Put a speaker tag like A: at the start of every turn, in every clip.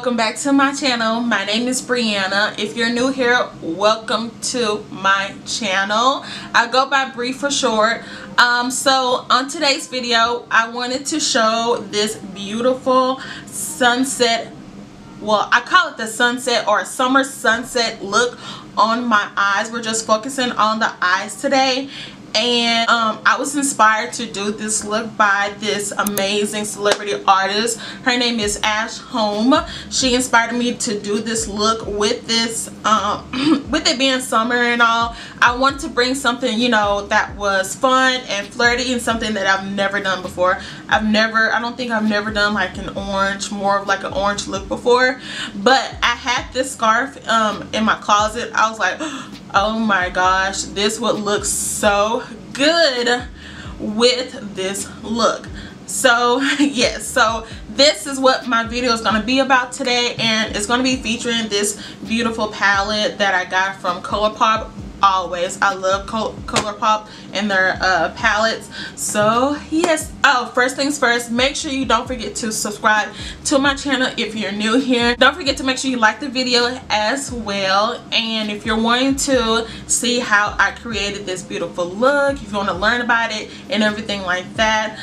A: welcome back to my channel. My name is Brianna. If you're new here, welcome to my channel. I go by Bree for short. So on today's video, I wanted to show this beautiful sunset, well, I call it the sunset or summer sunset look on my eyes. We're just focusing on the eyes today. And I was inspired to do this look by this amazing celebrity artist. Her name is Ash Home. She inspired me to do this look with this with it being summer and all. I wanted to bring something, you know, that was fun and flirty and something that I've never done before. I don't think I've never done like an orange, more of like an orange look before. But I had this scarf in my closet. I was like, oh my gosh, this would look so good with this look. So yes, so this is what my video is going to be about today, and it's going to be featuring this beautiful palette that I got from Colourpop. Always, I love Colourpop and their palettes. So yes, oh, first things first, make sure you don't forget to subscribe to my channel if you're new here. Don't forget to make sure you like the video as well, and if you're wanting to see how I created this beautiful look, if you want to learn about it and everything like that,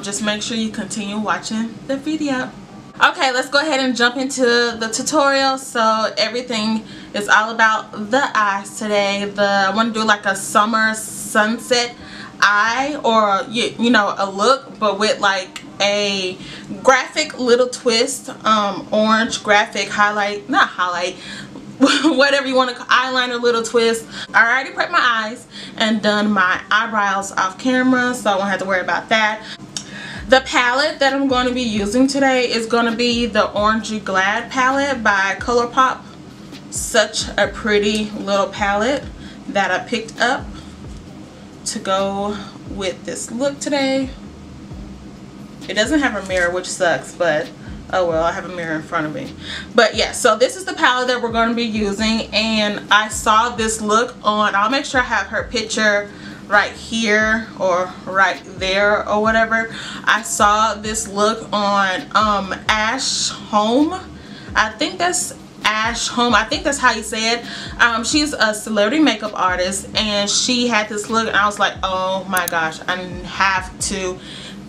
A: just make sure you continue watching the video. Okay, let's go ahead and jump into the tutorial. So everything is all about the eyes today. I want to do like a summer sunset eye, or you know, a look but with like a graphic little twist, orange graphic highlight, not highlight, whatever you want to call, eyeliner little twist. I already prepped my eyes and done my eyebrows off camera, so I won't have to worry about that. The palette that I'm going to be using today is going to be the Orangey Glad palette by Colourpop. Such a pretty little palette that I picked up to go with this look today. It doesn't have a mirror, which sucks, but oh well, I have a mirror in front of me. But yeah, so this is the palette that we're going to be using, and I saw this look on, I'll make sure I have her picture right here or right there or whatever. I saw this look on Ash Home. I think that's Ash Home. I think that's how you say it. She's a celebrity makeup artist, and she had this look, and I was like, oh my gosh, I have to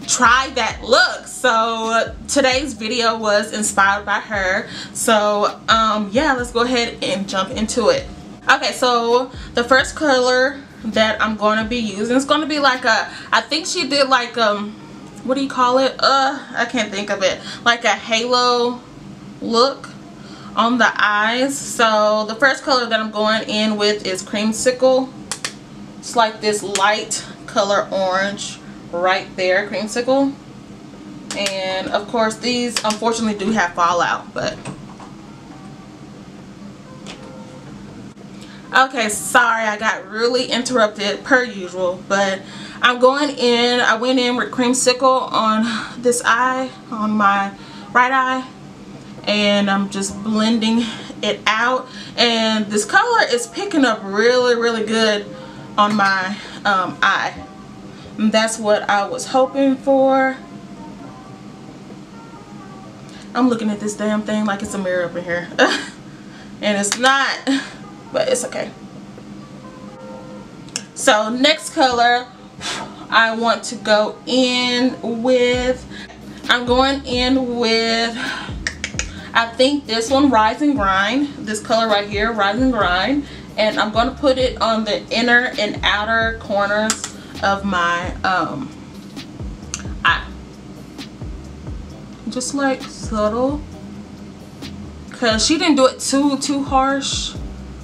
A: try that look. So today's video was inspired by her. So yeah, let's go ahead and jump into it. Okay, so the first color that I'm going to be using, it's going to be like a, I think she did like what do you call it, I can't think of it, like a halo look on the eyes. So the first color that I'm going in with is Creamsicle. It's like this light color orange right there, Creamsicle. And of course these unfortunately do have fallout, but okay, sorry, I got really interrupted per usual, but I'm going in, I went in with Creamsicle on this eye, on my right eye, and I'm just blending it out, and this color is picking up really good on my eye, and that's what I was hoping for. I'm looking at this damn thing like it's a mirror up in here and it's not, but it's okay. So next color I want to go in with, I'm going in with, I think this one, Rise and Grind. This color right here, Rise and Grind. And I'm going to put it on the inner and outer corners of my eye. Just like subtle. Because she didn't do it too harsh.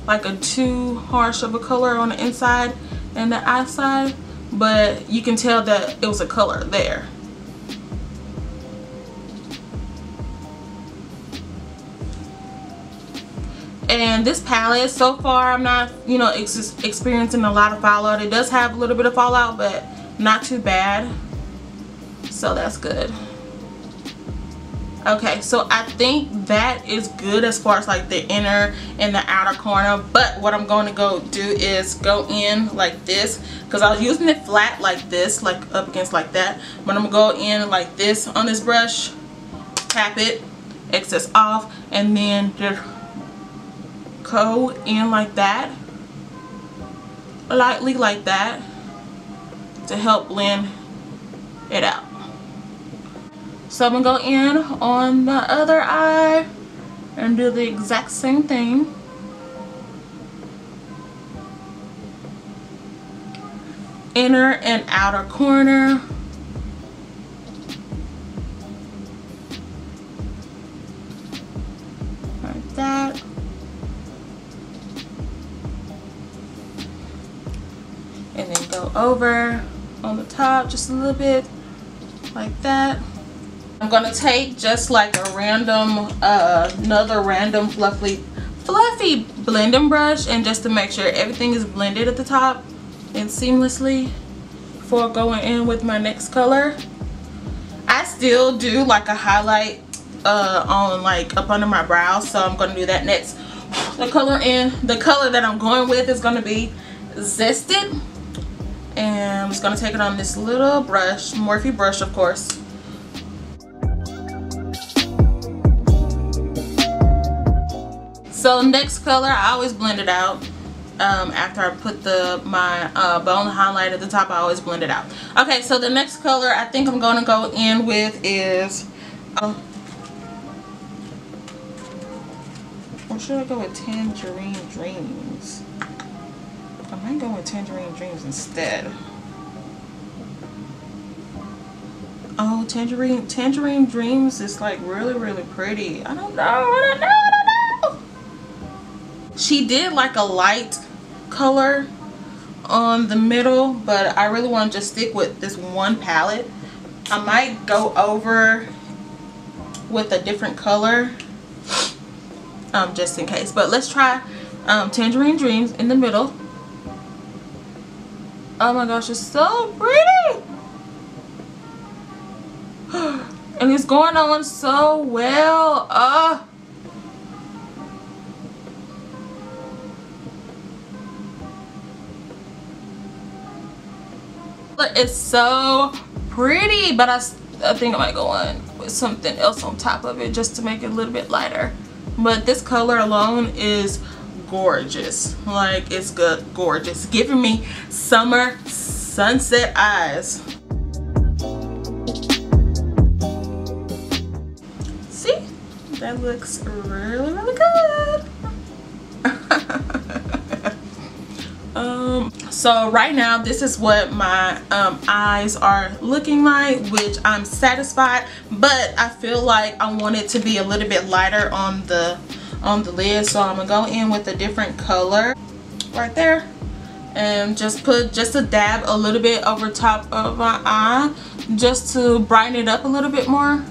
A: Like a too harsh of a color on the inside and the outside, but you can tell that it was a color there. And this palette, so far I'm not, you know, experiencing a lot of fallout. It does have a little bit of fallout, but not too bad, so that's good. Okay, so I think that is good as far as like the inner and the outer corner, but what I'm going to go do is go in like this, because I was using it flat like this, like up against like that, but I'm going to go in like this on this brush, tap it, excess off, and then just go in like that, lightly like that, to help blend it out. So I'm gonna go in on the other eye and do the exact same thing. Inner and outer corner. Like that. And then go over on the top just a little bit like that. I'm gonna take just like a random another random fluffy blending brush, and just to make sure everything is blended at the top and seamlessly before going in with my next color. I still do like a highlight on like up under my brows, so I'm gonna do that next. The color that I'm going with is gonna be Zested, and I'm just gonna take it on this little brush, Morphe brush of course. So next color, I always blend it out. After I put my bone highlight at the top, I always blend it out. Okay, so the next color I think I'm gonna go in with is, or should I go with Tangerine Dreams? I might go with Tangerine Dreams instead. Oh, Tangerine Dreams is like really pretty. I don't know. She did like a light color on the middle, but I really want to just stick with this one palette. I might go over with a different color just in case, but let's try Tangerine Dreams in the middle. Oh my gosh, it's so pretty. And it's going on so well. It's so pretty, but I think I might go on with something else on top of it just to make it a little bit lighter. But this color alone is gorgeous. Like, it's gorgeous, giving me summer sunset eyes. See, that looks really good. So right now this is what my eyes are looking like, which I'm satisfied, but I feel like I want it to be a little bit lighter on the lid, so I'm gonna go in with a different color right there and just put a dab a little bit over top of my eye just to brighten it up a little bit more,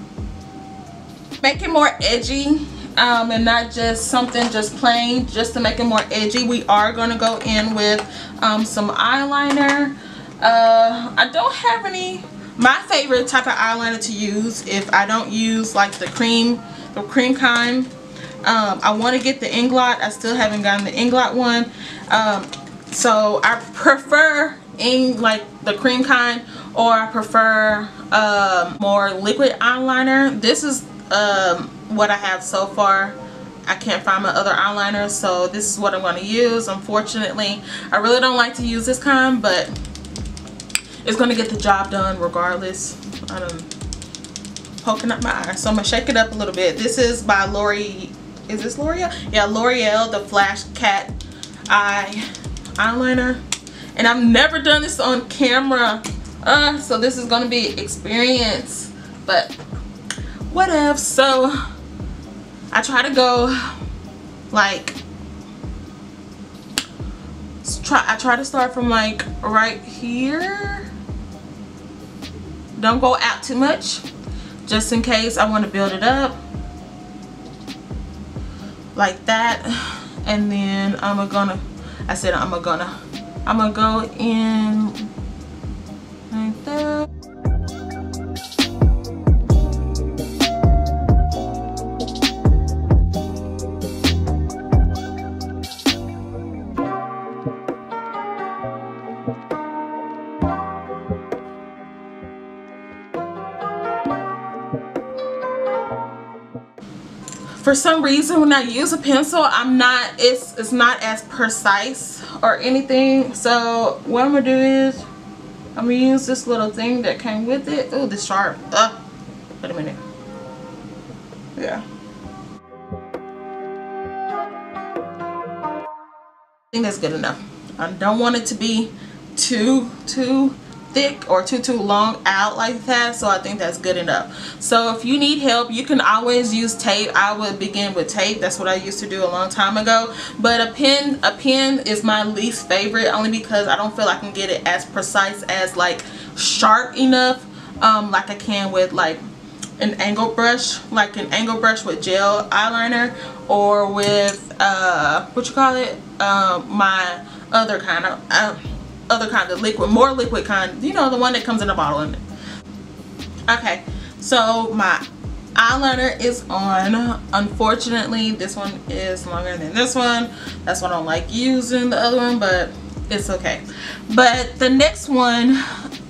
A: make it more edgy. And not just something just plain, just to make it more edgy. We are going to go in with some eyeliner. I don't have any. My favorite type of eyeliner to use, if I don't use like the cream kind, I want to get the Inglot. I still haven't gotten the Inglot one, so I prefer like the cream kind, or I prefer more liquid eyeliner. This is what I have so far. I can't find my other eyeliner, so this is what I'm going to use. Unfortunately, I really don't like to use this kind, but it's going to get the job done regardless. I'm poking up my eye, so I'm going to shake it up a little bit. This is by L'Oreal. Is this L'Oreal? Yeah, L'Oreal, the Flash Cat Eye eyeliner. And I've never done this on camera, so this is going to be experience, but whatever. So I try to go like, I try to start from like right here. Don't go out too much, just in case I want to build it up like that. And then I'm gonna go in like that. for some reason when I use a pencil, it's not as precise or anything. So what I'm gonna do is I'm gonna use this little thing that came with it. Oh, the sharp. Wait a minute. Yeah. I think that's good enough. I don't want it to be too thick or too long out like that, so I think that's good enough. So if you need help, you can always use tape. I would begin with tape. That's what I used to do a long time ago. But a pen is my least favorite, only because I don't feel I can get it as precise as like sharp enough like I can with like an angle brush, with gel eyeliner, or with what you call it, my other kind of liquid, more liquid kind, you know, the one that comes in a bottle in it. Okay, so my eyeliner is on. Unfortunately, this one is longer than this one. That's why I don't like using the other one, but it's okay. But the next one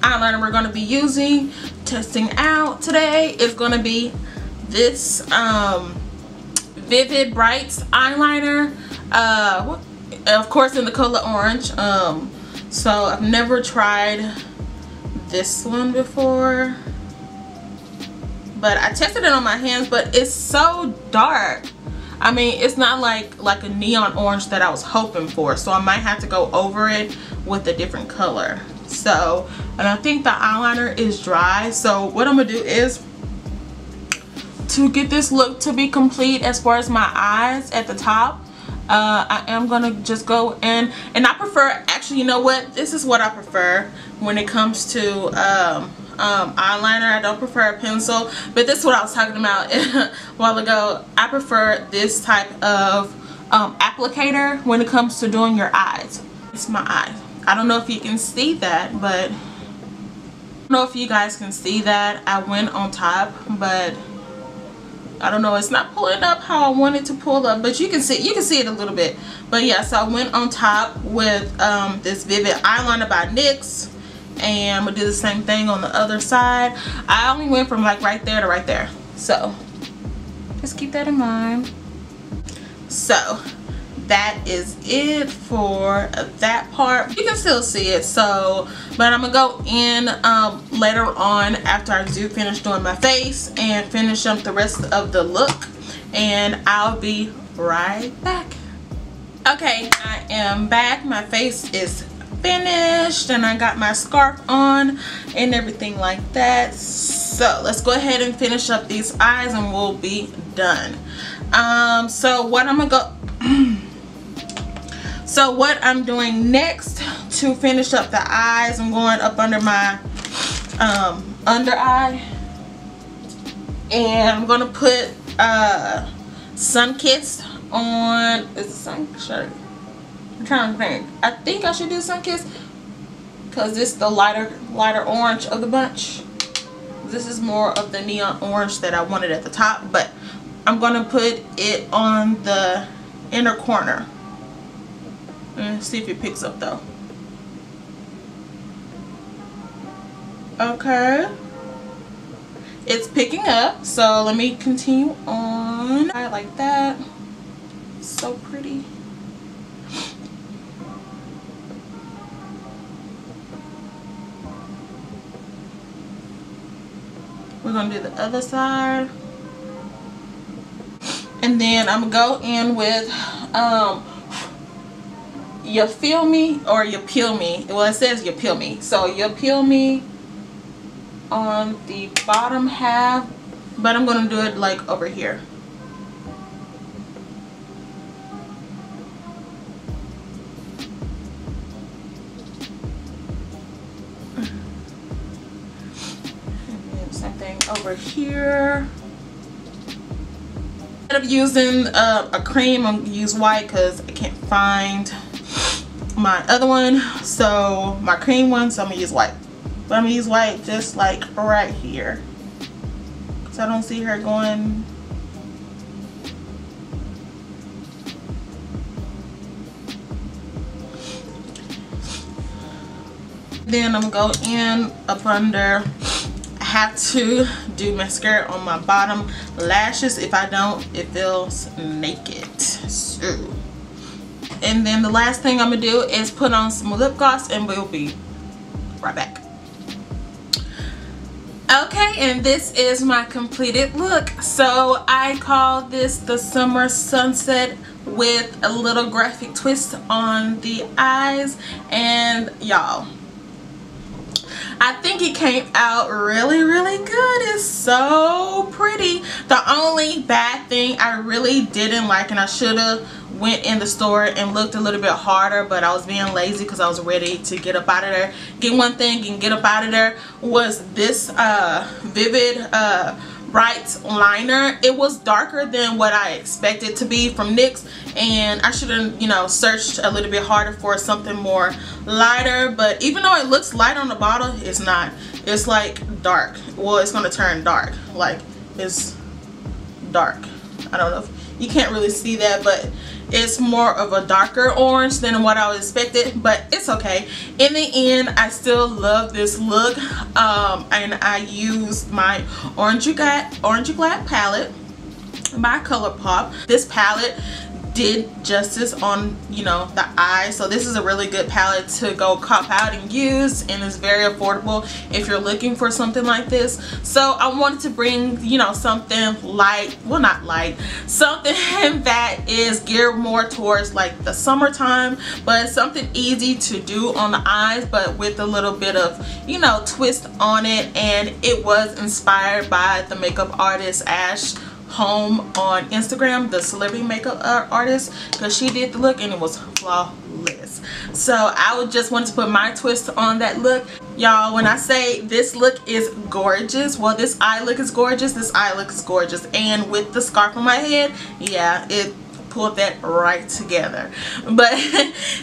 A: eyeliner we're going to be using, testing out today, is going to be this Vivid Brights eyeliner, of course in the color orange. So I've never tried this one before, but I tested it on my hands, but it's so dark. I mean, it's not like a neon orange that I was hoping for, so I might have to go over it with a different color. So, and I think the eyeliner is dry, so what I'm gonna do is, to get this look to be complete as far as my eyes at the top, I am gonna just go in, and I prefer, actually, you know what, this is what I prefer when it comes to eyeliner. I don't prefer a pencil, but this is what I was talking about a while ago. I prefer this type of applicator when it comes to doing your eyes. It's my eyes. I don't know if you can see that, but I don't know if you guys can see that. I went on top, but I don't know, it's not pulling up how I want it to pull up, but you can see it a little bit. But yeah, so I went on top with this Vivid eyeliner by NYX, and I'm gonna do the same thing on the other side. I only went from like right there to right there, so just keep that in mind. So that is it for that part. You can still see it, so, but I'm gonna go in later on after I do finish doing my face and finish up the rest of the look, and I'll be right back. Okay, I am back. My face is finished and I got my scarf on and everything like that. So let's go ahead and finish up these eyes and we'll be done. So what I'm doing next to finish up the eyes, I'm going up under my under eye, and I'm gonna put Sun Kissed on. Is it Sun? I'm trying to think. I think I should do Sun Kissed because it's the lighter orange of the bunch. This is more of the neon orange that I wanted at the top, but I'm gonna put it on the inner corner. Let's see if it picks up though. Okay, it's picking up, so let me continue on. I like that. So pretty. We're gonna do the other side, and then I'm gonna go in with You Feel Me or You Peel Me. Well, it says You Peel Me, so You Peel Me on the bottom half, but I'm gonna do it like over here. And same thing over here. Instead of using a cream, I'm gonna use white because I can't find my other one, so my cream one, so I'm gonna use white. But I'm gonna use white just like right here because I don't see her going. Then I'm gonna go in up under have to do mascara on my bottom lashes. If I don't, it feels naked. So, and then the last thing I'm gonna do is put on some lip gloss, and we'll be right back. Okay, and this is my completed look. So I call this the Summer Sunset with a little graphic twist on the eyes. And y'all, I think it came out really good. It's so pretty. The only bad thing I really didn't like, and I should have went in the store and looked a little bit harder, but I was being lazy because I was ready to get up out of there, get one thing and get up out of there, was this Vivid Bright liner. It was darker than what I expected to be from NYX, and I should have, you know, searched a little bit harder for something more lighter. But even though it looks light on the bottle, it's not. It's like dark. Well, it's gonna turn dark. Like, it's dark. I don't know if you can't really see that, but it's more of a darker orange than what I was expected, but it's okay. In the end, I still love this look, and I used my Orange You Glad palette by Colourpop. This palette did justice on, you know, the eye. So this is a really good palette to go cop out and use, and it's very affordable if you're looking for something like this. So I wanted to bring, you know, something light, well, not light, something that is geared more towards like the summertime, but something easy to do on the eyes, but with a little bit of, you know, twist on it. And it was inspired by the makeup artist Ash Home on Instagram, the celebrity makeup artist, because she did the look and it was flawless. So I would just want to put my twist on that look. Y'all, when I say this look is gorgeous, well, this eye look is gorgeous, this eye look is gorgeous, and with the scarf on my head, yeah, it pulled that right together. But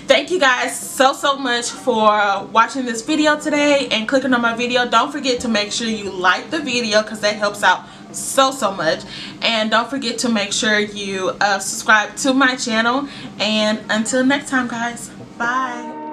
A: thank you guys so much for watching this video today and clicking on my video. Don't forget to make sure you like the video, because that helps out so much. And don't forget to make sure you subscribe to my channel. And until next time, guys, bye.